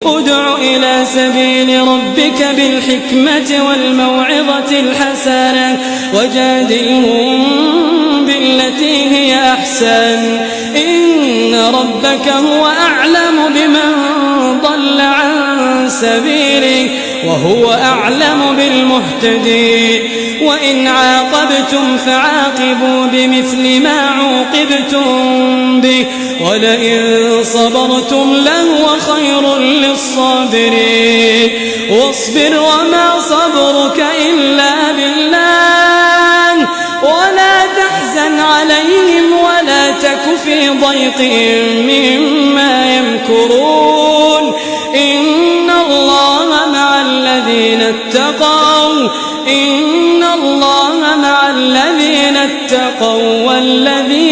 ادع إلى سبيل ربك بالحكمة والموعظة الحسنة وجادلهم بالتي هي أحسن إن ربك هو أعلم بمن ضل عن سبيله وهو أعلم بالمهتدين وإن عاقبتم فعاقبوا بمثل ما عوقبتم به ولئن صبرتم لهو خير للصابرين واصبر وما صبرك إلا بالله ولا تحزن عليهم ولا تك في ضيق مما يمكرون إن الله مع الذين اتقوا والذين